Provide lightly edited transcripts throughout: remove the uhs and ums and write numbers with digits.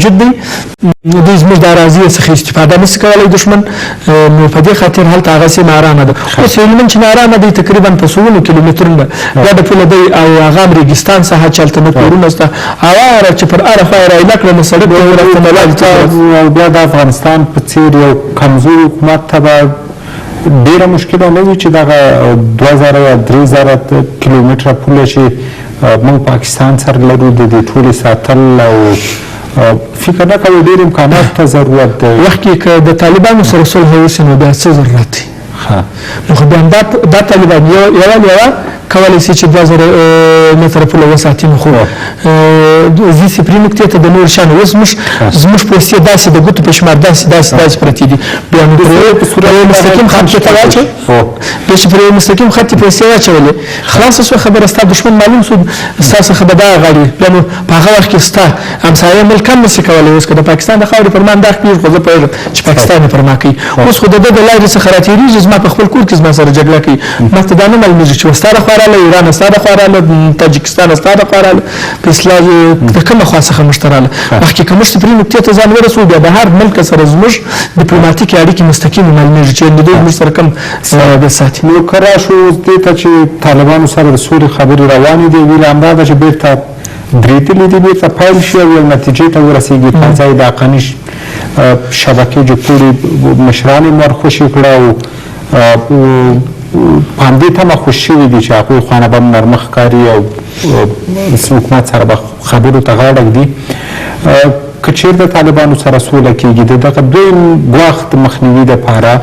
موجود دی دوی زموږ د اراضي څخه استفاده نشي کولی دښمن نو په دې خاطر هلته هغسې ناارامه ده اوس هلمند چې ناارامه دی تقریبا په سلونو کیلومترونه ګډه پوله دی او هغه هم ریګستان ساحه چې هلته نه کورونه شته هواره چې پر هره خوا یې رایله کړه نو سړک ته ورسته او بیا د افغانستان په څېر یو کمزور حکومت ته به ډېره مشکله نه وي چې دغه 2000 یا 3000 کیلومتره پوله چې موږ پاکستان سره لرو د دې ټولې ساتل او فکر نه کوئ ډېر امکاناتو ته ضرورت دی وخت کې که د طالبانو سره صلح وشي نو بیا څه ضرورت دی نو خو بیا دا طالبان یوه کولی شي چې 2000 متره پوله وساتي نو خو زه سپري نقطې ته د نور شان اوس زموږ پوستې داسې د ګوتو په شمار داسې پرتې دي بیا نو پر یو مستقیم خط کې ته واچوي بیا چې پر یو مستقیم خط کې پیسې واچولې خلاصه شوه خبره ستا دښمن معلوم شو ستا څخه به دغه غاړي بیا نو په هغه وخت کې ستا همسایه ملک هم نشي کولی اوس که د پاکستان د خاورې پر ما انداز کېږي خو زه پوهېږم چې پاکستان یې پر ما کوي اوس خو د ده د لارې څخه راتېرېږي زما په خپل کور کې زما سره جګړه کوي ما ته دا نه معلومېږي چې ستا د خوا راغله ایران ستا د خوا راغله تاجکستان ستا د خوا راغله په اصطلاح د کومه خوا څخه موږ ته راغله مخکې که موږ سپري نقطې ته ځان ورسوو بیا د هر ملک سره زموږ ډیپلوماتیکې اړیکې مستقیم معلومېږي چې دوی زموږ سره کوم د ساتي نو که راشو اوس دې ته چې طالبانو سره د سولې خبرې روانې دي ویل همدا ده چې بېرته درېدلې دي بېرته پیل شي او یو نتیجې ته ورسېږي پر ځای د حقاني شبکې جوړ کړي مشران یې مرخوشي کړه او په همدې تمه خوش شوي دي چې هغوی خواله به نرمه ښکاري او حکومت سره به خبرو ته غاړه ږدي که چېرته طالبانو سره سوله کېږي د دغه دویم ګواښ د مخنیوي دپاره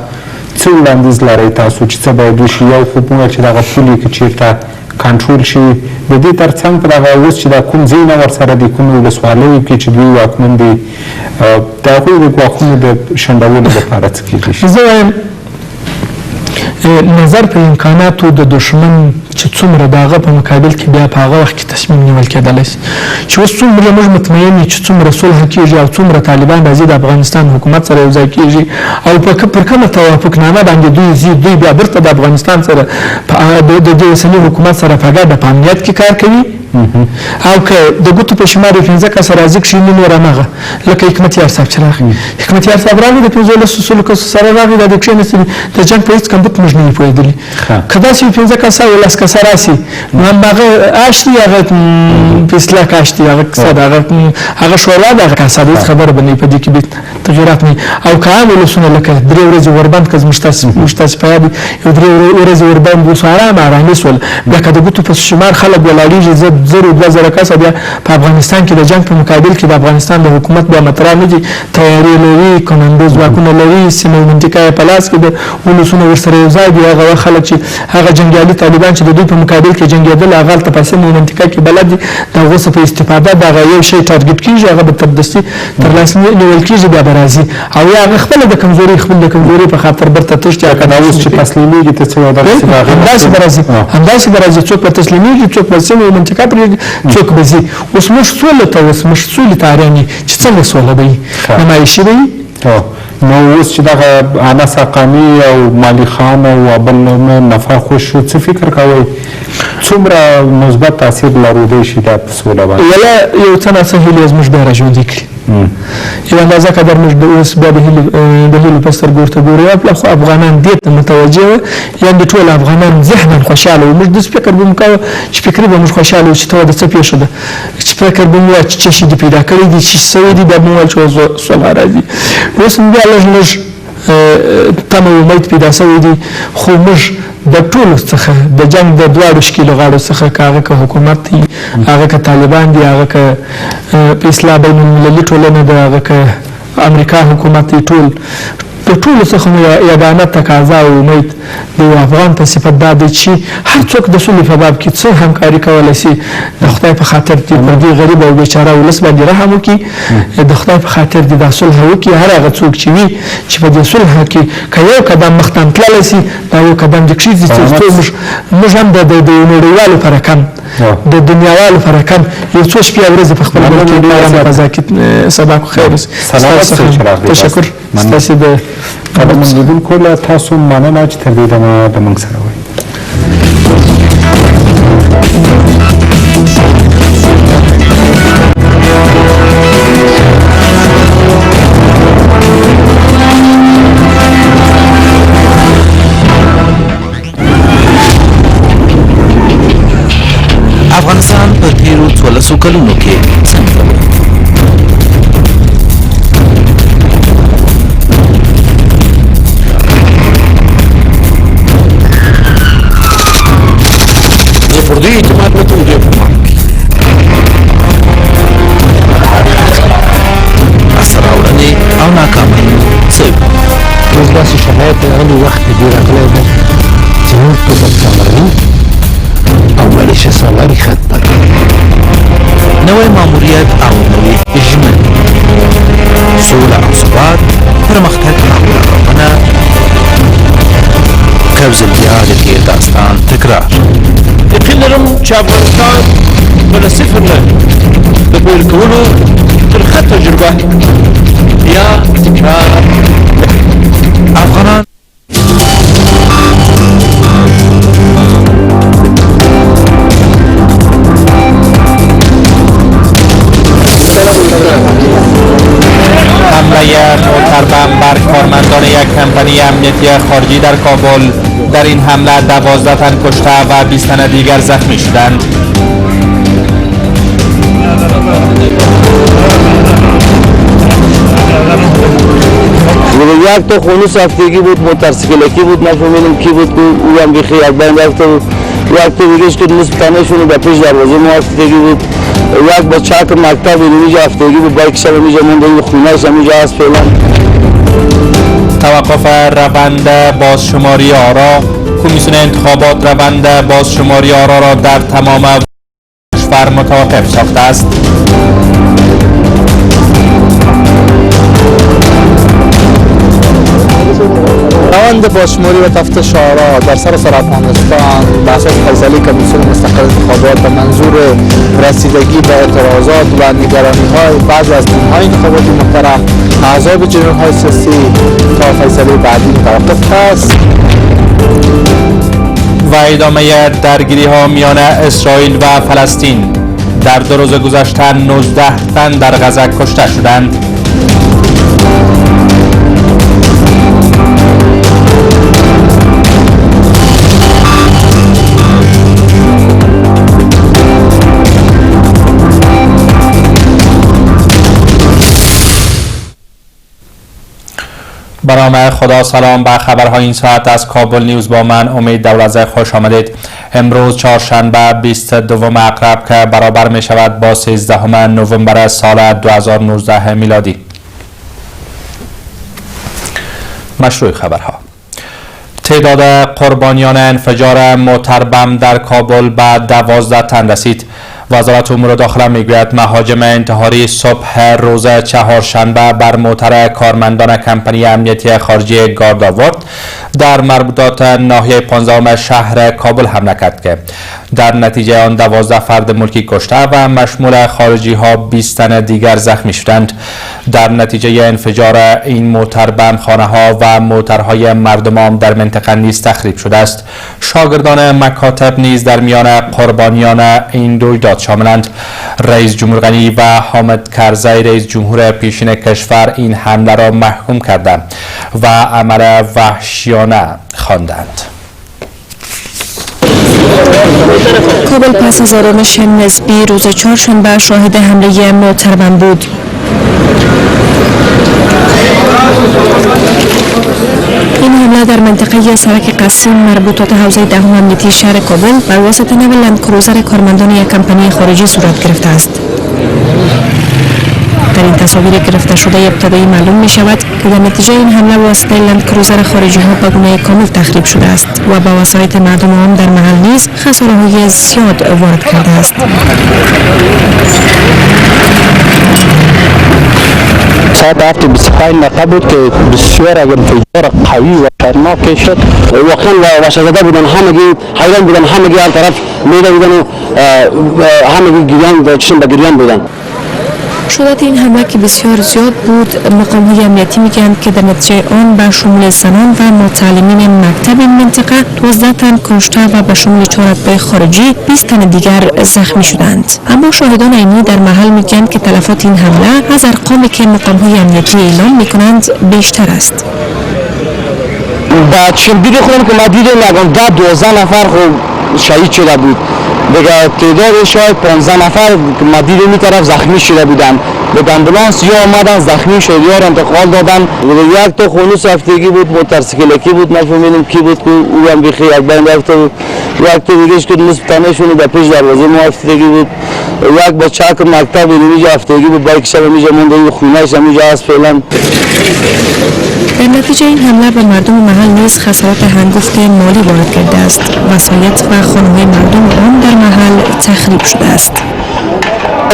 څه وړاندیز لرئ تاسو چې څه باید وشي یو خو موږ چې دغه پولې که چېرته کنټرول شي د دې ترڅنګ په دغه اوس چې دا کوم ځایونه ورسره دي کومې ولسوالیو کې چې دوی واکمن دي د هغوی د ګواښونو د شنډولو لپاره څه کېدای شي زه وایم نظر په امکاناتو د دښمن چې څومره د هغه په مقابل کې بیا په هغه وخت کې تصمیم نیول کېدلی شي چې اوس څومره موږ مطمئن یو چې څومره صلح کېږي او څومره طالبان راځي د افغانستان حکومت سره یو ځای کېږي او پر کومه توافقنامه باندې دوی ځي دوی بیا بیرته د افغانستان سره د دې اوسني حکومت سره په ګډه په امنیت کې کار کوي او که د ګوتو په شمار یې 15 کسه راضي کړي نو نور هماغه لکه حکمتیار صاحب چې راغی حکمتیار صاحب راغی د 15 کسو سره راغی دا د کښېنستلي د جنګ په هېڅ کمبود موږ نه یو پوهېدلي که داسې یو 15 کسه او 10 کسه راسي نو هماغه اش دي هغه په اصطلاح کاش دي هغه کیسه ده هغه شورا ده هغه کاسه ده هېڅ خبره به نه وي په دې کې بې تغیرات نه او که عام ولسونه لکه 3 ورځې وربند که زموږ تاسې په یاد یو 3 ورځې وربند اوس ارامې شول بیا که د ګوتو په شمار خلک ولاړېږي 1000 کسه بیا په افغانستان کې د جنګ په مقابل کې د افغانستان د حکومت بیا مطرح نه دي تیاري لري کمانډو ځواکونه لري سیمه منطقه یې په لاس کې ده ولسونه ورسره یو ځای دي هغه خلک چې هغه جنګیالي طالبان چې د دوی په مقابل کې جنګېدل هغه هلته په سیمه منطقه کې بلد دي د هغو څخه په استفاده د هغه یو شی ټارګېټ کېږي هغه به تردستي ترلاسه نیول کېږي بیا به راځي او یا هغه خپله د کمزوري په خاطر برته تښتي که دا اوس چې تسلیمېږي ته څه همداسې به راځي څوک به تسلیمېږي څوک به سیمه منطقه څوک به ځي اوس موږ سولې ته اړین یو چې څنګه سوله به وي نمایشي به وي نو اوس چې دغه انس حقاني او مالي خان او بل نفع خوش شو څه فکر کوئ څومره مثبت تاثیر لرودی شي دا په سوله باندې ولا یو څه ناڅه هیلې زموږ بیا راژوندي کړي یو اندازه قدر موږ اوس بیا د هیلو په سترګو ورته ګورو یا خو افغانان دې ته متوجه وو یا د ټول افغانان ذهنا خوشحاله وو موږ داسې فکر به مو کوو چې فکري به موږ خوشحاله وو چې ته د څه پېښه ده چې فکر به مو چې څه شي دې پیدا کړي دي چې سوي دي بیا به مو ویل چې صلح راځي اوس بیا لږ تمه امید پیدا سوی دي خو موږ د ټولو څخه د جنګ د دواړو ښکېلو غاړو څخه که هغه که حکومت دي هغه که طالبان دي هغه که په اصطلاح بین المللي ټولنه ده هغه که امریکا حکومت دی د ټولو څخه مو یګانه تقاضا او امید د یو افغان په صفت دا دی چې هر څوک د سولې په باب کې څه همکاري کولی شي د خدای په خاطر دې پر دې غریب او بیچاره ولس باندې رحم وکړي د خدای په خاطر دې دا صلح وکړي هر هغه څوک چې وي چې په دې صلح کې که یو قدم مخته تللی شي دا یو قدم دې کښېږدي چې موږ هم د نړیوالو په رقم د دنیاوالو په رقم یو څو شپې او ورځې په خپل ملک کې په فضا کې سبا کو خیر تشکر ستاسې د قدرمن لیدونکو له تاسو مننه چې تر دې دمه د موږ سره وئ څو کلونو کې څنګه و. زه پر دې اعتماد نه کوم چې لاسته راوړنې او ناکامیو څه وي. اوس داسې شرایط راغلي وخت کې ډېر راغلی دی چې موږ ټول سالاري او معیشت سالاري ختمه نوی ماموریت او نوې ژمنې، سوله او ثبات، پرمختګ او رغونه، کوز بیا د تېر داستان تکرار. یقین لرم چې افغانستان به له صفر نه د پیل کولو ترخه تجربه یا تکرار افغانان حمله محترم بر کارمندان یک کمپانی امنیتی خارجی در کابل. در این حمله 12 تن کشته و 20 تن دیگر زخمی شدند. یک تا خونوس هفتگی بود، موتورسیکلکی بود، نفهمیدم کی بود که او هم بیخی یک بین رفته بود. یک تا دیگهش که نصف تنهشون به پیش دروازه ما هفتگی بود. یک بچه که مکتب اینجا هفتگی بود، بایک شب اینجا مونده خونهش اینجا هست فعلا. توقف روند بازشماری آرا. کمیسیون انتخابات روند بازشماری آرا را در تمام کشور متوقف ساخته است. روند بازشماری و تفتیش آرا در سراسر افغانستان به اساس فیصله کمیسیون مستقل انتخابات به منظور رسیدگی به اعتراضات و نگرانی‌های بعضی از تیم‌های انتخاباتی محترم احزاب جنرال‌های سیاسی تا فیصله بعدی متوقف است. و ادامه درگیری‌ها میان اسرائیل و فلسطین. در 2 روز گذشته 19 تن در غزه کشته شدند. به نام خدا. سلام به خبرهای این ساعت از کابل نیوز با من امید دولزه خوش آمدید. امروز چهارشنبه 22 عقرب که برابر می شود با 13 نوامبر سال 2019 میلادی. مشروع خبرها. تعداد قربانیان انفجار موتر بم در کابل به 12 تن رسید. وزارت امور داخله میگوید مهاجم انتحاری صبح روز چهارشنبه بر موتر کارمندان کمپانی امنیتی خارجی گارد آورد در مربوطات ناحیه 15 شهر کابل حمله کرد که در نتیجه آن 12 فرد ملکی کشته و مشمول خارجی ها 20 تن دیگر زخمی شدند. در نتیجه انفجار این موتر بم خانه ها و موترهای مردم در منطقه نیز تخریب شده است. شاگردان مکاتب نیز در میان قربانیان این رویداد شاملند. رئیس جمهور غنی و حامد کرزی رئیس جمهور پیشین کشور این حمله را محکوم کردند و عمل وحشیانه خواندند. کابل پس از آرامش نسبی روز چهارشنبه شاهد حمله موتر بم بود. این حمله در منطقه سرک قصیم مربوطات حوزه دهم امنیتی شهر کابل بر واسطه نو لند کروزر کارمندان یک کمپانی خارجی صورت گرفته است. در این تصاویر گرفته شده ابتدایی معلوم می شود که در نتیجه این حمله واسطه لند کروزر خارجی ها به گونه کامل تخریب شده است و به وسایط مردم هم در محل نیز خساره های زیاد وارد کرده است. ساعت 7:25 دقیقه بود که بسیار انفجار قوی و خطرناکی شد. واقعا وحشت‌زده بودن، همگی حیران بودن، همگی هر طرف میده بودن و همگی گریان چشم به گریان بودن. شدت این حمله که بسیار زیاد بود، مقام‌های امنیتی میگویند که در نتیجه آن به شمول زنان و متعلمین مکتب این منطقه 12 تن کشته و به شمول 4 اتباع خارجی 20 تن دیگر زخمی شدند. اما شاهدان عینی در محل میگویند که تلفات این حمله از ارقامی که مقام‌های امنیتی اعلام میکنند بیشتر است. با چشمگیری خودم که ما دیدیم 12 نفر شهید شده بود دیگه تعداد شاید 15 نفر مدیر این طرف زخمی شده بودن. به امبولانس یا آمدن زخمی شد یا انتقال دادن. یک تا خونوس هفتگی بود، موتورسیکلکی بود، نفهمیدیم کی بود که او هم بیخی یک بین رفته بود. یک تا دیگهش که نصف تنشون در پیش دروازه ما هفتگی بود. یک بچه که مکتب اینجا هفتگی بود، بایکش هم اینجا مونده، خونهش هم اینجا هست فعلا. در نتیجه این حمله به مردم محل نیز خسارات هنگفت مالی وارد کرده است. وسایط و خانه‌های مردم آن در محل تخریب شده است.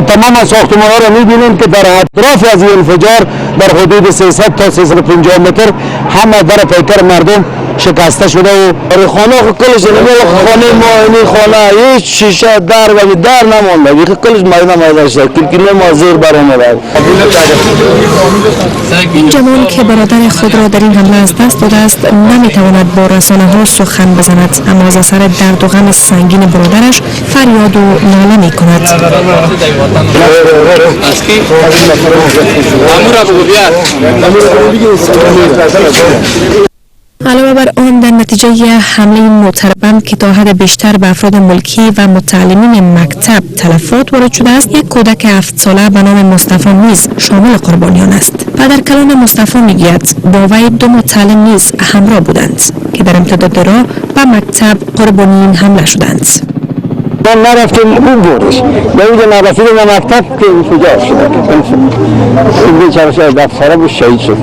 تمام ساختمان‌ها را می‌بینیم که در اطراف از این انفجار در حدود 300 تا 350 متر همه در پیکر مردم شکسته شده و خانه کلش خانه ما این خانه هیچ شیشه در و در نمونده، کلش میدان شد که ما زیر برآمده. این جوان که برادر خود را در این حمله از دست داده است نمیتواند با رسانه‌ها سخن بزند، اما از اثر درد و غم سنگین برادرش فریاد و ناله می‌کند. علاوه بر آن در نتیجه حمله متربم که تا حد بیشتر به افراد ملکی و متعلمین مکتب تلفات وارد شده است، یک کودک 7 ساله به نام مصطفی نیز شامل قربانیان است. پدرکلان مصطفی میگوید با وی 2 متعلم نیز همراه بودند که در امتداد راه به مکتب قربانی این حمله شدند. ما نرفتیم اون بودش نمیده نرفتیم به مکتب که انفجار شده این بیچاره شد دفتره بود شهید شد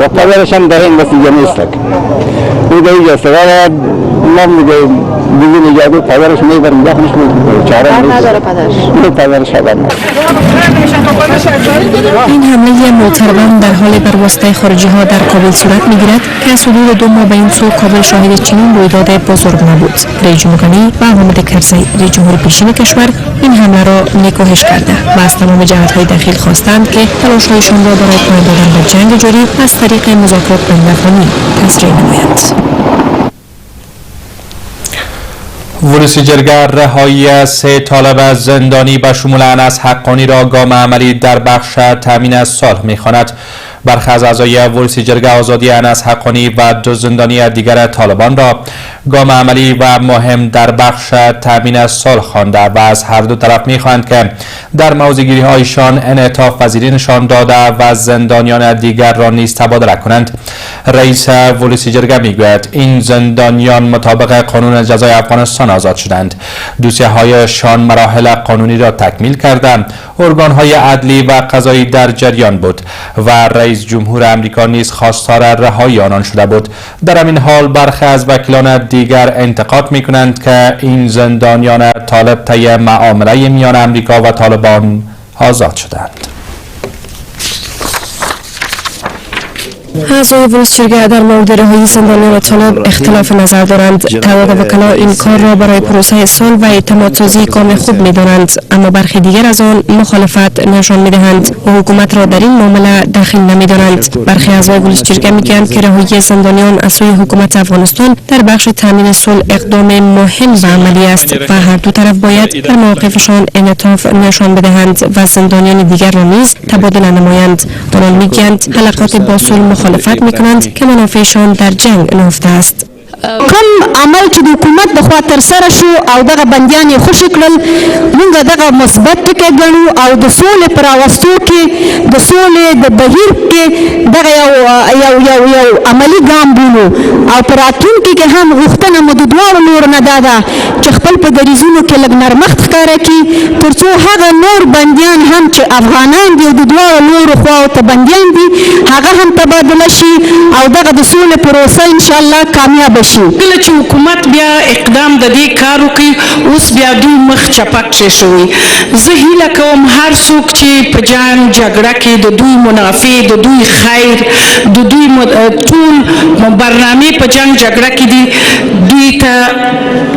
و پدرش هم در این نتیجه نیست او در اینجا استقرار ما میگه دیگه نگه بود پدرش میبرم داخلش چاره نداره پدرش پدرش خبر نداره. این حمله معترضان در حال بر واسطه خارجی ها در کابل صورت میگیرد که از حدود 2 ماه به این سو کابل شاهد چنین رویداد بزرگ نبود. رئیس جمهوری و حامد کرزی رئیس جمهور پیشین کشور این حمله را نکوهش کرده و از تمام جهت‌های دخیل خواستند که تلاش‌هایشان را برای پایان دادن به جنگ جاری از طریق مذاکرات بین‌الافغانی تسریع نمایند. ورس جرگه رهایی 3 طالب زندانی به شمول انس حقانی را گام عملی در بخش تامین از صلح می‌خواند. برخی از اعضای ورس جرگه آزادی انس حقانی و 2 زندانی دیگر طالبان را گام عملی و مهم در بخش تامین از صلح خوانده و از هر دو طرف می‌خواهند که در موضع‌گیری هایشان انعطاف پذیری نشان داده و زندانیان دیگر را نیز تبادله کنند. رئیس ورس جرگه میگوید این زندانیان مطابق قانون جزای افغانستان آزاد شدند. دوسیه‌هایشان مراحل قانونی را تکمیل کردند. ارگان‌های عدلی و قضایی در جریان بود و رئیس جمهور امریکا نیز خواستار رهایی آنان شده بود. در همین حال برخی از وکیلان دیگر انتقاد می‌کنند که این زندانیان طالب طی معامله میان امریکا و طالبان آزاد شدند. اعضای ورس جرگه در مورد رهایی زندانیان طالب اختلاف نظر دارند. تعداد وکلا این کار را برای پروسه صلح و اعتمادسازی کام خوب می‌دانند، اما برخی دیگر از آن مخالفت نشان می‌دهند و حکومت را در این معامله دخیل نمی‌دانند. برخی اعضای ورس جرگه می‌گویند که رهایی زندانیان از سوی حکومت افغانستان در بخش تامین صلح اقدام مهم و عملی است و هر دو طرف باید در موقفشان انعطاف نشان بدهند و زندانیان دیگر را نیز تبادله نمایند. آنان می‌گویند حلقات با صلح مخالفت میکنند که منافعشان در جنگ نهفته است. کم عمل چې د حکومت د خوا تر سره شو او دغه بندیان یې خوشي کړل موږ دغه مثبت ټکی ګڼو او د سولې په راوستو کې د سولې د بهیر کې دغه یو عملي ګام بولو او په راتلونکي کې هم غوښتنه مو د دواړو لورو نه دا ده چې خپل په دریځونو کې لږ نرمښت ښکاره کړي تر څو هغه نور بندیان هم چې افغانان دي او د دواړو لورو خواو ته بندیان دي هغه هم تبادله شي او دغه د سولې پروسه انشاءالله کامیابه شي. کله چې حکومت بیا اقدام د دې کار وکړي اوس بیا دوی مخ چپک شوي. زه هیله کوم هر څوک چې په جنګ جګړه کې د دوی منافع د دوی خیر د دوی ټول برنامې په جنگ جګړه کې دي دوی ته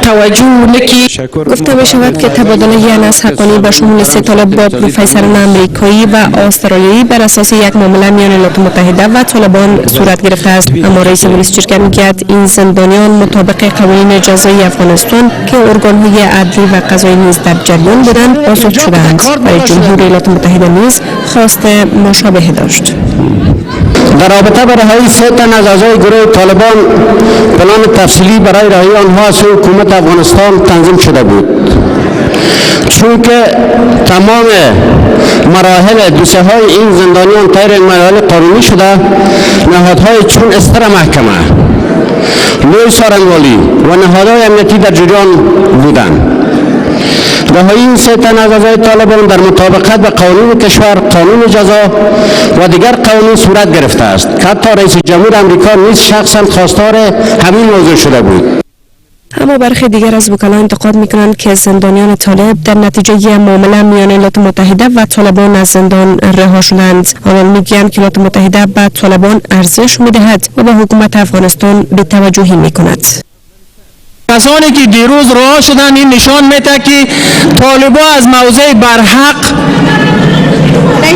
توجه نکړي. گفته می شود که تبادله انس حقانی به شمول 3 طالب با پروفسوران آمریکایی و استرالیایی بر اساس یک معامله میان ایالات متحده و طالبان صورت گرفته است، اما رئیس ورس جرگه میگوید این زندانیان مطابق قوانین جزایی افغانستان که ارگان‌های عدلی و قضایی نیز در جریان بودند آزاد شدند و جمهوری ایالات متحده نیز خواست مشابه داشت. در رابطه با رهایی 3 تن از اعضای گروه طالبان پلان تفصیلی برای رهایی آنها از سوی حکومت افغانستان تنظیم شده بود، چون که تمام مراحل دوسیه های این زندانیان طی مراحل قانونی شده، نهادهای چون استر محکمه، لوی سارنوالی و نهادهای امنیتی در جریان بودند. رهایی این 3 تن از اعضای طالبان در مطابقت به قانون کشور، قانون جزا و دیگر قوانین صورت گرفته است که حتی رئیس جمهور امریکا نیز شخصا خواستار همین موضوع شده بود. اما برخی دیگر از وکلا انتقاد میکنند که زندانیان طالب در نتیجه معامله میان ایالات متحده و طالبان از زندان رها شدند. آنان میگویند که ایالات متحده به طالبان ارزش میدهد و به حکومت افغانستان بی‌توجهی میکند. کسانی که دیروز رها شدند این نشان میده که طالبان از موضع برحق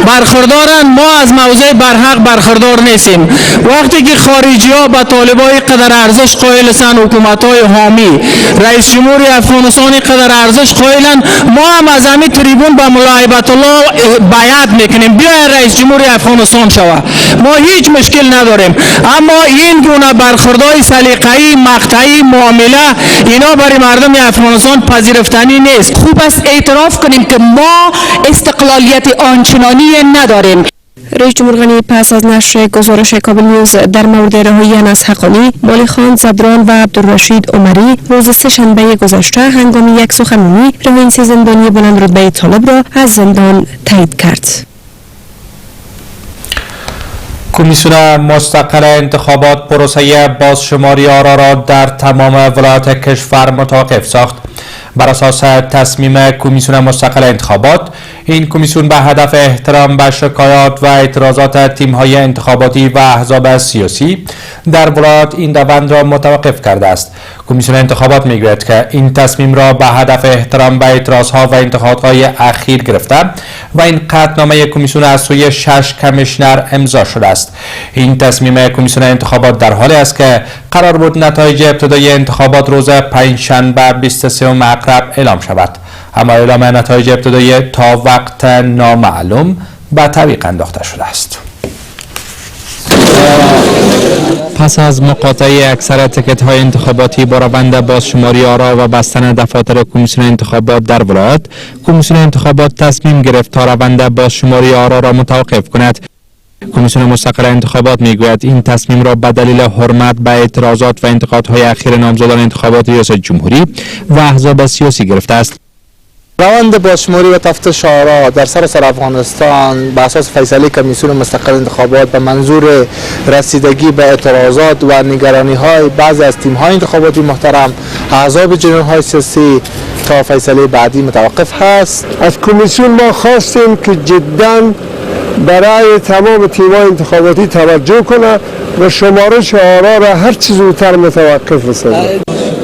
برخوردارند، ما از موضع برحق برخوردار نیستیم. وقتی که خارجی ها به طالبان قدر ارزش قائل هستند، حکومت های حامی، رئیس جمهور افغانستان قدر ارزش قائلند، ما هم از همین تریبون به ملاعبت الله بیعت میکنیم بیاید رئیس جمهور افغانستان شود، ما هیچ مشکل نداریم. اما این گونه برخوردهای سلیقه‌ای، مقطعی، معامله اینا برای مردم افغانستان پذیرفتنی نیست. خوب است اعتراف کنیم که ما استقلالیت آنچنانی نداریم. رئیس جمهور غنی پس از نشر گزارش کابل نیوز در مورد رهایی انس حقانی، مالی خان زدران و عبدالرشید عمری روز سه‌شنبه گذشته هنگام یک سخنرانی رهایی این 3 زندانی بلند رتبه طالب را از زندان تایید کرد. کمیسیون مستقل انتخابات پروسه بازشماری آرا را در تمام ولایات کشور متوقف ساخت. بر اساس تصمیم کمیسیون مستقل انتخابات، این کمیسیون به هدف احترام به شکایات و اعتراضات تیم‌های انتخاباتی و احزاب سیاسی در ولایات این روند را متوقف کرده است. کمیسیون انتخابات می‌گوید که این تصمیم را به هدف احترام به اعتراضها و انتقادهای اخیر گرفته و این قطعنامه کمیسیون از سوی 6 کمیشنر امضا شده است. این تصمیم کمیسیون انتخابات در حالی است که قرار بود نتایج ابتدایی انتخابات روز پنجشنبه 23 اکتبر اعلام شود، اما اعلام نتایج ابتدایی تا وقت نامعلوم به تعویق انداخته شده است. پس از مقاطعه اکثر تکت های انتخاباتی با روند بازشماری آرا و بستن دفاتر کمیسیون انتخابات در ولایات، کمیسیون انتخابات تصمیم گرفت تا روند بازشماری آرا را متوقف کند. کمیسیون مستقل انتخابات میگوید این تصمیم را به دلیل حرمت به اعتراضات و انتقادهای اخیر نامزدان انتخابات ریاست جمهوری و احزاب سیاسی گرفته است. روند بازشماری و تفتیش آرا در سراسر افغانستان بر اساس فیصله کمیسیون مستقل انتخابات به منظور رسیدگی به اعتراضات و نگرانی های بعضی از تیم های انتخاباتی محترم، احزاب جریان های سیاسی تا فیصله بعدی متوقف هست. از کمیسیون ما خواستیم که جداً برای تمام تیم های انتخاباتی توجه کنه و شمارش آرا را هر چیز زودتر متوقف رسانه.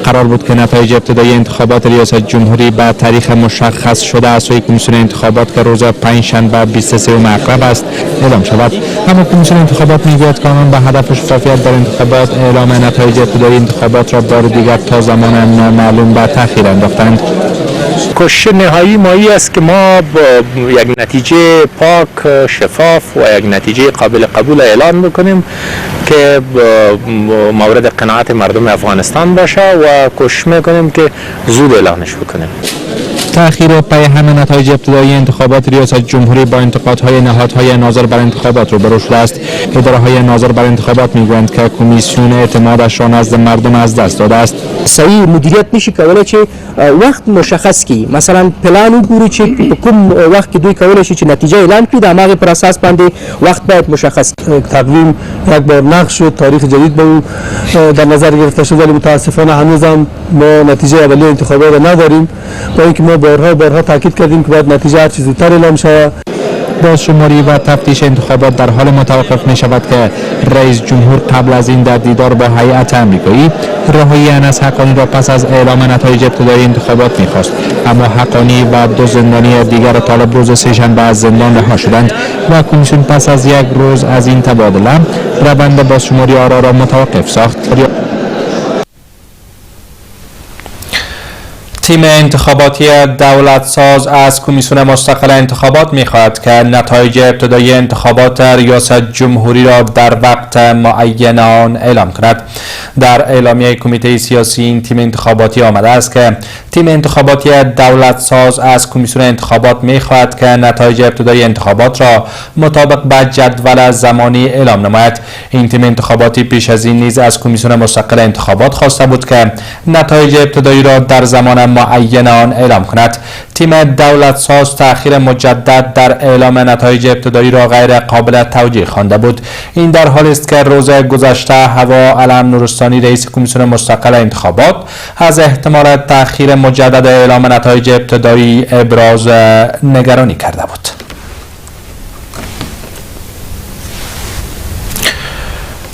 قرار بود که نتایج ابتدایی انتخابات ریاست جمهوری به تاریخ مشخص شده از سوی کمیسیون انتخابات که روز پنجشنبه 23 اکتبر است اعلام شود، اما کمیسیون انتخابات میگوید که آنان به هدف شفافیت در انتخابات اعلام نتایج ابتدایی انتخابات را بار دیگر تا زمان نامعلوم به تأخیر انداختند. کوشش نهایی مایی است که ما با یک نتیجه پاک، شفاف و یک نتیجه قابل قبول اعلان بکنیم که مورد قناعت مردم افغانستان باشه و کوشش میکنیم که زود اعلانش بکنیم. تأخیر پی همه نتایج ابتدایی انتخابات ریاست جمهوری با انتقادهای نهادهای ناظر بر انتخابات روبرو شده است. اداره‌های ناظر بر انتخابات میگویند که کمیسیون اعتمادش را نزد مردم از دست داده است. صحیح مدیریت میشه کولای چې وخت مشخص کی، مثلا پلان وګوري چې په کوم وخت کې دوی کولای شي چې نتیجه اعلان کړي، د هغه پر اساس باندې وخت باید مشخص تقویم یک بار نقش شد، تاریخ جدید به در نظر گرفته شد، ولی متاسفانه هنوز هم ما نتیجه اولیه انتخابات را نداریم، با اینکه ما بارها تاکید کردیم که باید نتیجه هر چیز زودتر اعلام شود. بازشماری و تفتیش انتخابات در حال متوقف می شود که رئیس جمهور قبل از این در دیدار با هیئت آمریکایی رهایی انس حقانی را پس از اعلام نتایج ابتدایی انتخابات می‌خواست، اما حقانی و 2 زندانی دیگر طالب روز سه‌شنبه از زندان رها شدند و کمیسیون پس از 1 روز از این تبادله روند بازشماری آرا را متوقف ساخت. تیم انتخاباتی دولت ساز از کمیسیون مستقل انتخابات می‌خواهد که نتایج ابتدایی انتخابات ریاست جمهوری را در وقت معین آن اعلام کند. در اعلامیه کمیته سیاسی این تیم انتخاباتی آمده است که تیم انتخاباتی دولت ساز از کمیسیون انتخابات می‌خواهد که نتایج ابتدایی انتخابات را مطابق با جدول زمانی اعلام نماید. این تیم انتخاباتی پیش از این نیز از کمیسیون مستقل انتخابات خواسته بود که نتایج ابتدایی را در زمان معین آن اعلام کند. تیم دولت ساز تأخیر مجدد در اعلام نتایج ابتدایی را غیر قابل توجیه خوانده بود. این در حالی است که روز گذشته هوا علم نورستانی رئیس کمیسیون مستقل انتخابات از احتمال تأخیر مجدد اعلام نتایج ابتدایی ابراز نگرانی کرده بود.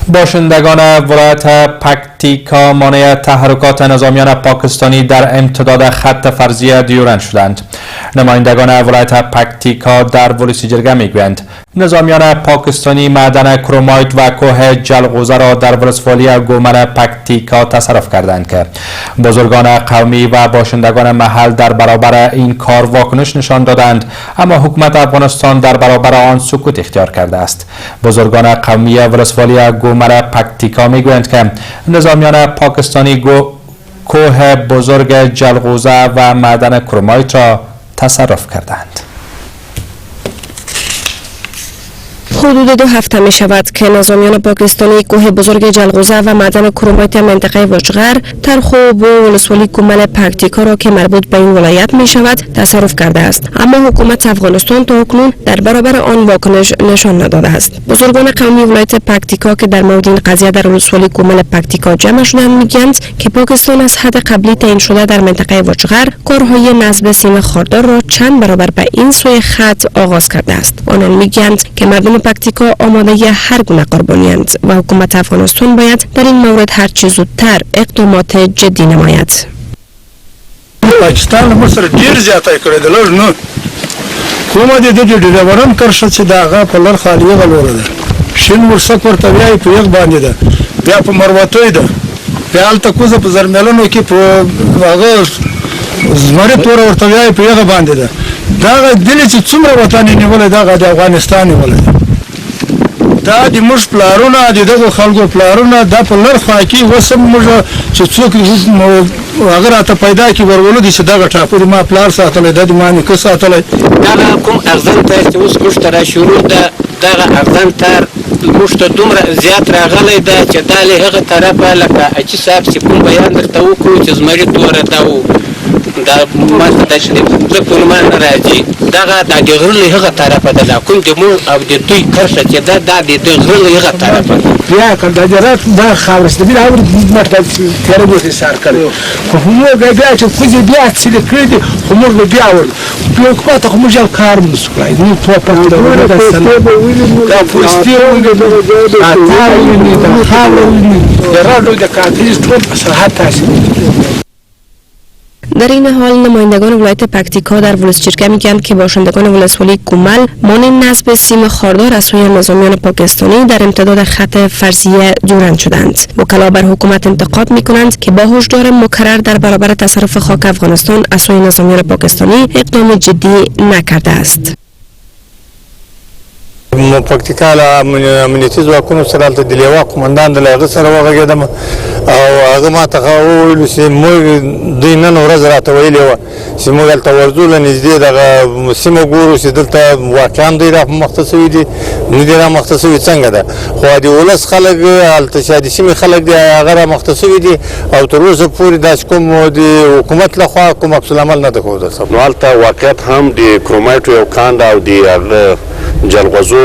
باشندگان ولایت پکتیکا مانع تحرکات نظامیان پاکستانی در امتداد خط فرضی دیورند شدند. نمایندگان ولایت پکتیکا در ولسی جرگه میگویند نظامیان پاکستانی معدن کرومایت و کوه جلغوزه را در ولسوالی گومر پکتیکا تصرف کردند که بزرگان قومی و باشندگان محل در برابر این کار واکنش نشان دادند، اما حکومت افغانستان در برابر آن سکوت اختیار کرده است. بزرگان قومی ولسوالی گومر پکتیکا میگویند که نظامیان پاکستانی کوه بزرگ جلغوزه و معدن کرومایت را تصرف کردند. حدود 2 هفته می شود که نظامیان پاکستانی کوه بزرگ جلغوزه و معدن کرومایت منطقه واشغر ترخوب و ولسوالی کومل پکتیکا را که مربوط به این ولایت می شود تصرف کرده است، اما حکومت افغانستان تا اکنون در برابر آن واکنش نشان نداده است. بزرگان قومی ولایت پکتیکا که در مورد این قضیه در ولسوالی کومل پکتیکا جمع شدند میگویند که پاکستان از حد قبلی تعیین شده در منطقه واشغر کارهای نصب سیم خاردار را چند برابر به این سوی خط آغاز کرده است. آنان میگویند که مردم پکتیکا آماده هر گونه قربانی‌اند و حکومت افغانستان باید در این مورد هر چه زودتر اقدامات جدی نماید. پاکستان مصر ډیر زیاته کړې د لږ نه کومه د دې ډریوران کرشه چې دا هغه په لر خالی غلوره ده شین ورسک ورته بیا په یغ باندې ده بیا په مروتوی ده بیا هلته کوزه په زرملونو کې په هغه زمری تور ورته بیا په یغ باندې ده دا دلی چې څومره وطن نیولې دا د افغانستان نیولې دا د موږ پلارونه د دغه خلکو پلارونه دا په لر خوا کې وسم موږ چې څوک هغه راته پیدا کړي ورولو دي چې دغه ټاپو ما پلار ساتلی دا د ما نیکه ساتلی دغه کوم اغزن ته چې اوس موږ ته را شروع ده دغه اغزن تر موږ ته دومره زیات راغلی ده چې دا له هغه طرفه لکه حاجي صاحب چې کوم بیان درته وکړو چې زمري توره ده دا ماته د شنې په لمن راځي دغه د غره له هغه طرفه ده کوم د مو او د دوی کرشه چې دا د غره له هغه طرفه بیا کنده جرات دا خاورست بیا اور ماته تیر وو سار کړو خو موږ بیا چې کوزي بیا چې کړی خو موږ بیا ور بیا کومه ته موږ کار مسکړای نو په پټه دا پوسټي دا خاورې دا راډو د کاتریز ټول په سرحد تاسو. در این حال نمایندگان ولایت پکتیکا در ولسجرگه میگویند که باشندگان ولسوالی کومل مانع نصب سیم خاردار از سوی نظامیان پاکستانی در امتداد خط فرضیه جورند شدند. وکلا بر حکومت انتقاد میکنند که با هشدار مکرر در برابر تصرف خاک افغانستان از سوی نظامیان پاکستانی اقدام جدی نکرده است. پکتیکا له امنیتي ځواکونو سره هلته د لیوا قمندان د هغه سره وغږېدم او هغه ما ته وویلو چې موږ دوی نن ورځ راته ویلې وه چې موږ هلته ورځو له نږدې دغه سیمه ګورو چې دلته واقعا دوی را مخته سوي دي نه دي را مخته سوي څنګه ده خو د ولس خلک هلته چې د سیمې خلک دي هغه را مخته سوي دي او تر اوسه پورې داسې کوم د حکومت لخوا کوم عکس العمل نه ده ښودل سوی. نو هلته واقعیت هم د کرومایټو یو کاند او د هغه جلغوزو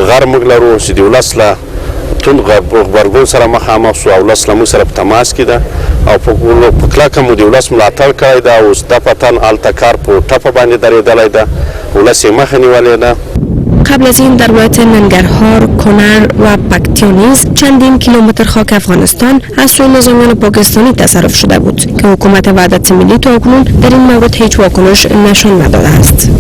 غر موږ لرو چې د ولس له توند غبرګون سره مخامخ شو او ولس له موږ سره په تماس کې ده او په کلکه مو د ولس ملاتړ کړی ده. اوس د پتن هلته کار په ټپه باندې درېدلی ده، ولس یې مخه نیولې ده. قبل از این در ولایت ننگرهار، کنر و پکتیانیز چندین کیلومتر خاک افغانستان از سوی نظامیان پاکستانی تصرف شده بود که حکومت وحدت ملی تا اکنون در این مورد هیچ واکنش نشان نداده است.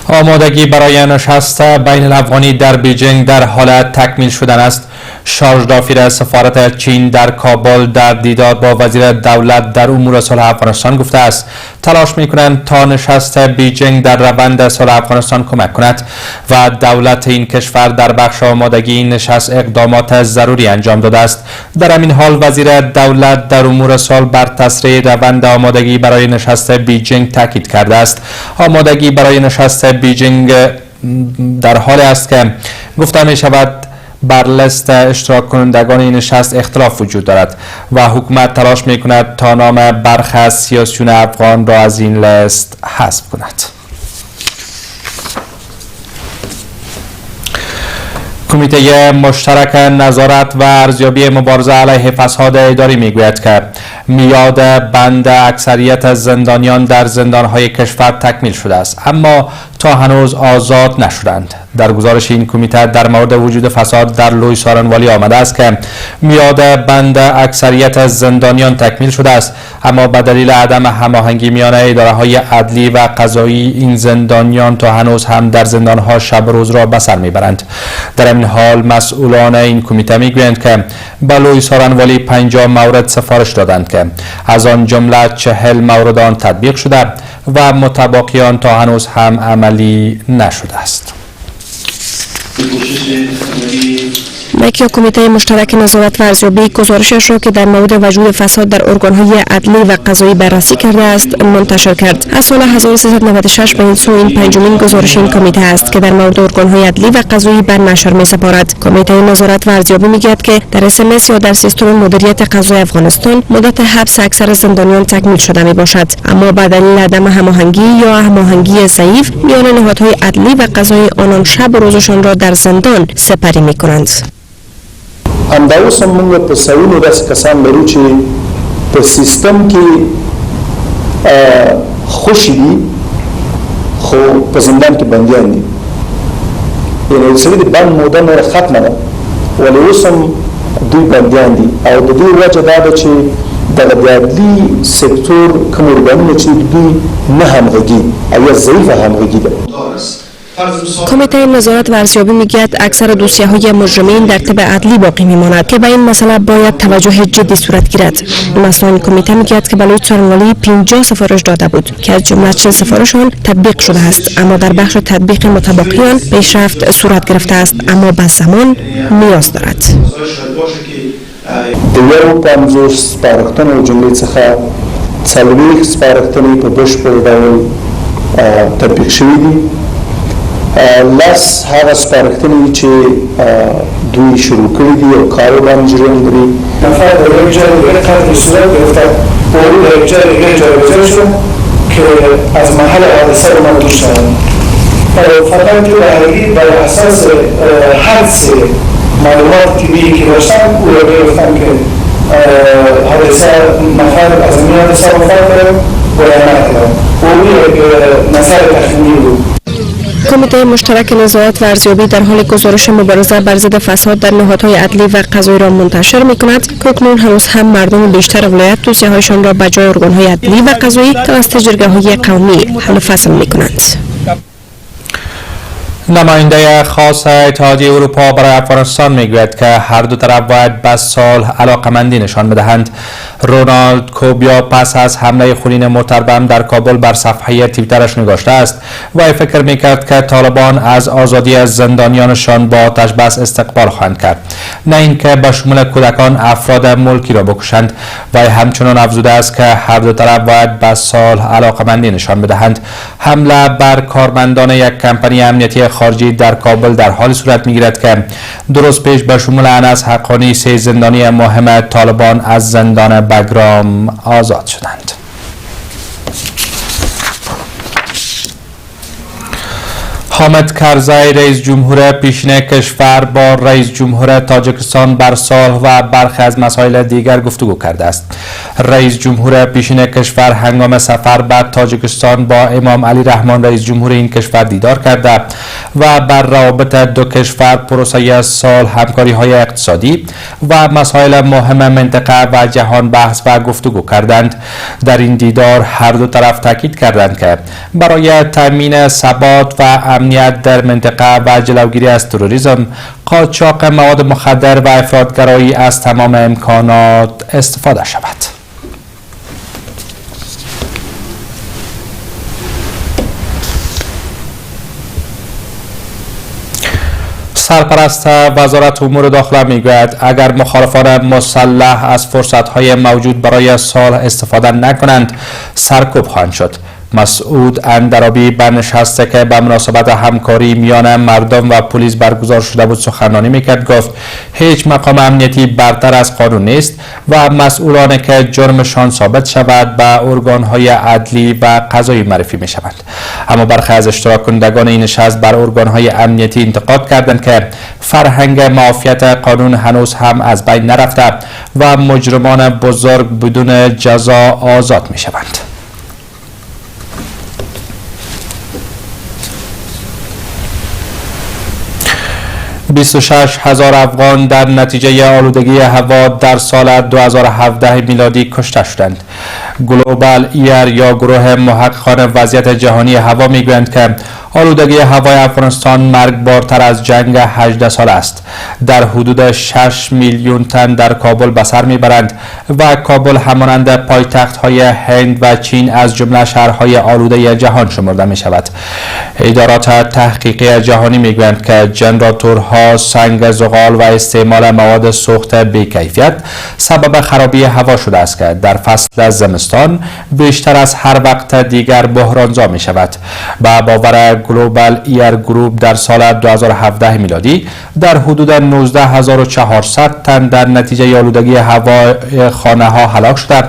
آمادگی برای نشست بین الافغانی در بیجینگ در حال تکمیل شدن است. شارژ دافیر سفارت چین در کابل در دیدار با وزیر دولت در امور صلح افغانستان گفته است تلاش می‌کنند تا نشست بیجینگ در روند صلح افغانستان کمک کند و دولت این کشور در بخش آمادگی این نشست اقدامات ضروری انجام داده است. در همین حال وزیر دولت در امور صلح بر تسریع روند آمادگی برای نشست بیجینگ تاکید کرده است. آمادگی برای نشست بیجینگ در حال است که گفته می شود بر لیست اشتراک کنندگان این نشست اختلاف وجود دارد و حکومت تلاش می کند تا نام برخی از سیاسیون افغان را از این لیست حذف کند. کمیته مشترک نظارت و ارزیابی مبارزه علیه فساد اداری میگوید که میاد بند اکثریت زندانیان در زندانهای کشور تکمیل شده است اما تا هنوز آزاد نشدند. در گزارش این کمیته در مورد وجود فساد در لوی سارنوالی آمده است که میاد بند اکثریت زندانیان تکمیل شده است اما به دلیل عدم هماهنگی میان اداره‌های عدلی و قضایی این زندانیان تا هنوز هم در زندانها شب و روز را به سر میبرند. در این حال مسئولان این کمیته میگویند که به لوی سارنوالی 50 مورد سفارش دادند که از آن جمله 40 مورد آن تطبیق شده و متبقیان تا هنوز هم عملی نشده است. مکیا کمیته مشترک نظارت و ارزیابی گزارشش را که در مورد وجود فساد در ارگان‌های عدلی و قضایی بررسی کرده است منتشر کرد. از سال 1396 به این سو این پنجمین گزارش این کمیته است که در مورد ارگان‌های عدلی و قضایی بر نشر می‌سپارد. کمیته نظارت و ارزیابی می‌گوید که در SMS یا در سیستم مدیریت قضای افغانستان مدت حبس اکثر زندانیان تکمیل شده میباشد اما به دلیل عدم هماهنگی یا هماهنگی ضعیف میان نهادهای عدلی و قضایی آنان شب و روزشان را در زندان سپری می‌کنند. همدا اوس هم موږ په سوونو داسې کسان لرو چې په سیستم کې خوشي دي خو په زندان کې بندیان دي. یعنې د سړي د بند موده نوره ختمه ده ولې اوس هم دوی بندیان دي او د دې وجه دا ده چې دغه د عدلي سکتور کوم ارګانونه چې دوی نه همغږي او یا ضعیفه همغږي ده. کمیته نظارت و ارزیابی میگوید اکثر دوسیه‌های مجرمین در طب عدلی باقی میماند که به این مسئله باید توجه جدی صورت گیرد. مثلا کمیته میگوید که بلوی سارنوالی 50 سفارش داده بود که از جمله 40 سفارش آن تطبیق شده است اما در بخش تطبیق متبقیان پیشرفت صورت گرفته است اما به زمان نیاز دارد. د یو 50 سپارښتنو جملې څخه 40 سپارښتنې په بشپړ ډول تطبیق شوي دي. لس هغه سپارښتنې دي چې دوی شروع کړي دي او کار باندې جریان لري. نفر در یک جای دیگر قتل صورت گرفته او در یک جای دیگر جایگزین شد که از محل حادثه رو منظور شدند. فقط که بهرگی بر اساس حدس معلومات طبیعی که داشتن او را گرفتن که حادثه نفر از این حادثه وفات کرد و یا نکرد. او یک نظر تخمینی بود. کمیته مشترک نظارت و ارزیابی در حال گزارش مبارزه بر ضد فساد در نهادهای عدلی و قضایی را منتشر می‌کند که اکنون هنوز هم مردم بیشتر ولایت توصیه‌هایشان را به جای ارگان‌های عدلی و قضایی توسط جرگه‌های قومی حل و فصل می‌کنند. نماینده خاص اتحادیه اروپا برای افغانستان میگوید که هر دو طرف باید به صلح علاقمندی نشان بدهند. رونالد کوبیا پس از حمله خونین مرتبم در کابل بر صفحه توییترش نگاشته است و فکر میکرد که طالبان از آزادی از زندانیانشان با آتش بس استقبال خواهند کرد نه اینکه به شمول کودکان افراد ملکی را بکشند و همچنان افزوده است که هر دو طرف باید به صلح علاقمندی نشان بدهند. حمله بر کارمندان یک کمپانی امنیتی خارجی در کابل در حال صورت میگیرد که دو روز پیش به شمول انس حقانی 3 زندانی مهم طالبان از زندان بگرام آزاد شدند. حامد کرزی رئیس جمهور پیشین کشور با رئیس جمهور تاجیکستان بر صلح و برخی از مسائل دیگر گفتگو کرده است. رئیس جمهور پیشین کشور هنگام سفر به تاجیکستان با امام علی رحمان رئیس جمهور این کشور دیدار کرده و بر روابط دو کشور، پروسه صلح، همکاری‌های اقتصادی و مسائل مهم منطقه و جهان بحث و گفتگو کردند. در این دیدار هر دو طرف تاکید کردند که برای تامین ثبات و امنیت در منطقه و جلوگیری از تروریسم، قاچاق مواد مخدر و افراطگرایی از تمام امکانات استفاده شود. سرپرست وزارت امور داخله میگوید اگر مخالفان مسلح از فرصت‌های موجود برای صلح استفاده نکنند سرکوب خواهند شد. مسعود اندرابی به نشستی که به مناسبت همکاری میان مردم و پلیس برگزار شده بود سخنرانی میکرد. گفت هیچ مقام امنیتی برتر از قانون نیست و مسئولانی که جرمشان ثابت شود به ارگانهای عدلی و قضایی معرفی میشوند. اما برخی از اشتراک کنندگان این نشست بر ارگانهای امنیتی انتقاد کردند که فرهنگ معافیت قانون هنوز هم از بین نرفته و مجرمان بزرگ بدون جزا آزاد میشوند. 26,000 افغان در نتیجه آلودگی هوا در سال 2017 میلادی کشته شدند. گلوبال ایر یا گروه محققان وضعیت جهانی هوا میگویند که آلودگی هوای افغانستان مرگبارتر از جنگ 18 سال است. در حدود 6 میلیون تن در کابل به سر میبرند و کابل همانند پایتخت‌های هند و چین از جمله شهرهای آلوده جهان شمرده می شود. ادارات تحقیقی جهانی میگویند که جنراتورها، سنگ زغال و استعمال مواد سوخت بی‌کیفیت سبب خرابی هوا شده است که در فصل زمستان بیشتر از هر وقت دیگر بحرانزا می شود. با باور گلوبال ایر گروپ در سال 2017 میلادی در حدود 19,400 تن در نتیجه آلودگی هوای خانه ها هلاک شده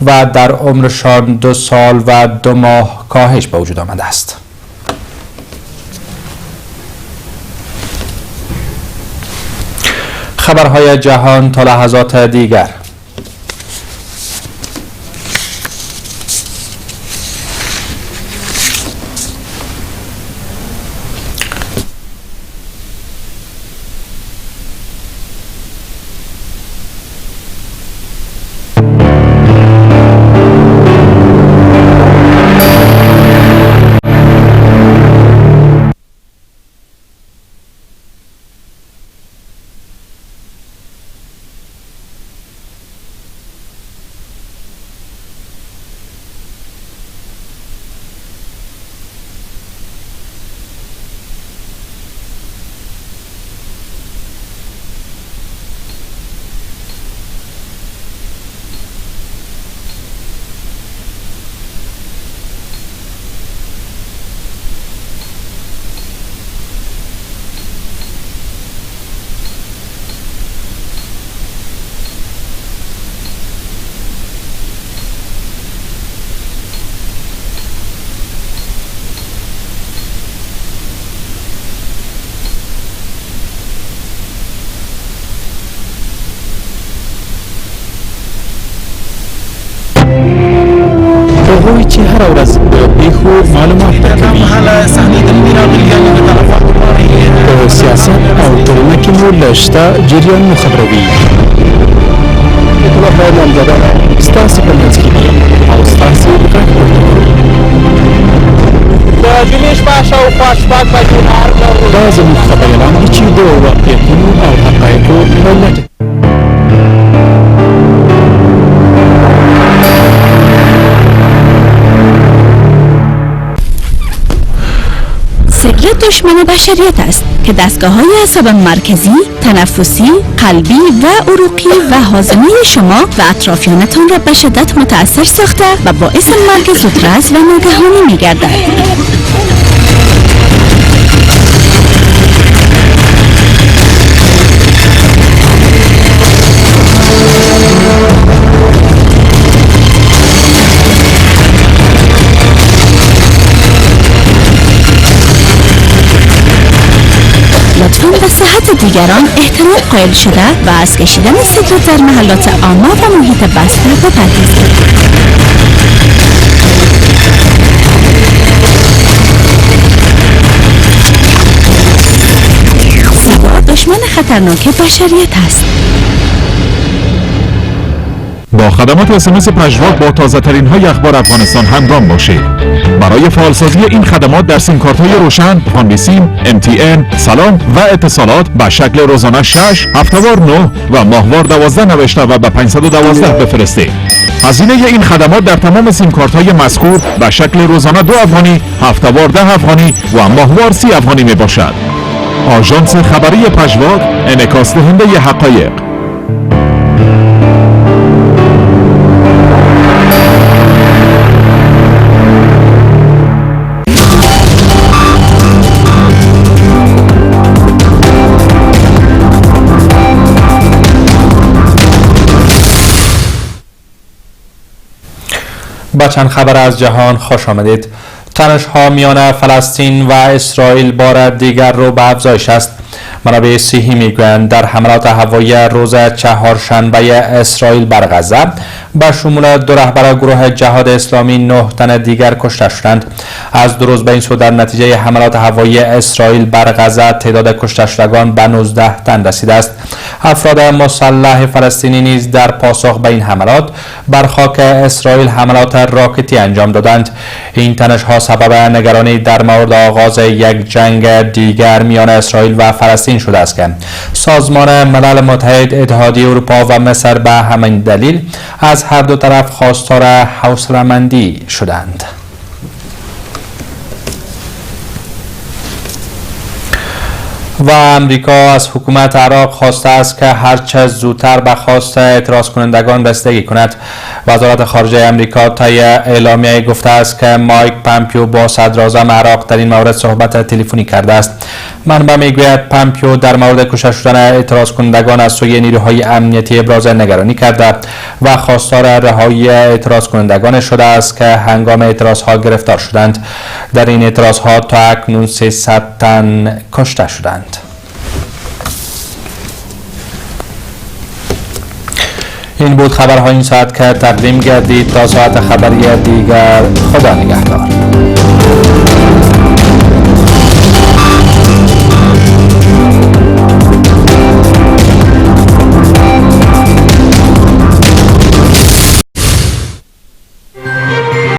و در عمرشان 2 سال و 2 ماه کاهش به وجود آمده است. خبرهای جهان تا لحظات دیگر. هغوی چې هره ورځ د پیښو معلومات ورکوي په سیاست او ټولنه کې مو له شته جریانونو خبروي ستاسې په منځ کې دي او ستاسې غږ پورته کوي. د جمعې شپه شاوخوا 6 بجې دا زموږ خبریالان دي چې د واقعیتونو او حقایقو په لټه سکرت دشمن بشریت است که دستگاه‌های اعصاب مرکزی، تنفسی، قلبی و عروقی و هاضمه شما و اطرافیانتان را به شدت متأثر ساخته و باعث مرگ زودرس و ناگهانی می‌گردد. خودتان و صحت دیگران احترام قائل شده و از کشیدن سیگار در محلات عامه و محیط بسته بپرهیزید. سیگار دشمن خطرناک بشریت است. با خدمات اسمس پژواک با تازه ترین های اخبار افغانستان همگام باشید. برای فعالسازی این خدمات در سیم کارت های روشن، فاندی سیم، MTN، سلام و اتصالات به شکل روزانه 6، هفته‌وار 9 و ماهوار 12 نوشته و به 512 بفرستید. هزینه این خدمات در تمام سیم کارت های مذکور به شکل روزانه 2 افغانی، هفته‌وار 10 افغانی و ماهوار 30 افغانی می باشد. آژانس خبری پژواک، انعکاس دهنده حقایق. با چند خبر از جهان خوش آمدید. تنش‌ها میان فلسطین و اسرائیل بار دیگر رو به افزایش است. منابع صحی میگویند در حملات هوایی روز چهارشنبه اسرائیل بر غزه به شمول 2 رهبر گروه جهاد اسلامی 9 تن دیگر کشته شدند. از 2 روز به این سو در نتیجه حملات هوایی اسرائیل بر غزه تعداد کشته شدگان به 19 تن رسیده است. افراد مسلح فلسطینی نیز در پاسخ به این حملات بر خاک اسرائیل حملات راکتی انجام دادند. این تنش‌ها سبب نگرانی در مورد آغاز یک جنگ دیگر میان اسرائیل و فلسطین شده است که سازمان ملل متحد، اتحادیه اروپا و مصر به همین دلیل از هر دو طرف خواستار حوصله‌مندی شدند. و امریکا از حکومت عراق خواسته است که هرچه زودتر به خواست اعتراض کنندگان رسیدگی کند. وزارت خارجه امریکا طی اعلامیه گفته است که مایک پامپیو با صدراعظم عراق در این مورد صحبت تلفنی کرده است. منبع میگوید پامپیو در مورد کشته شدن اعتراض کنندگان از سوی نیروهای امنیتی ابراز نگرانی کرده و خواستار رهایی اعتراض کنندگان شده است که هنگام اعتراضها گرفتار شدند. در این اعتراضها تا اکنون 300 تن کشته شدند. این بود خبرهای این ساعت که تقدیم گردید. تا ساعت خبری دیگر، خدا نگهدار.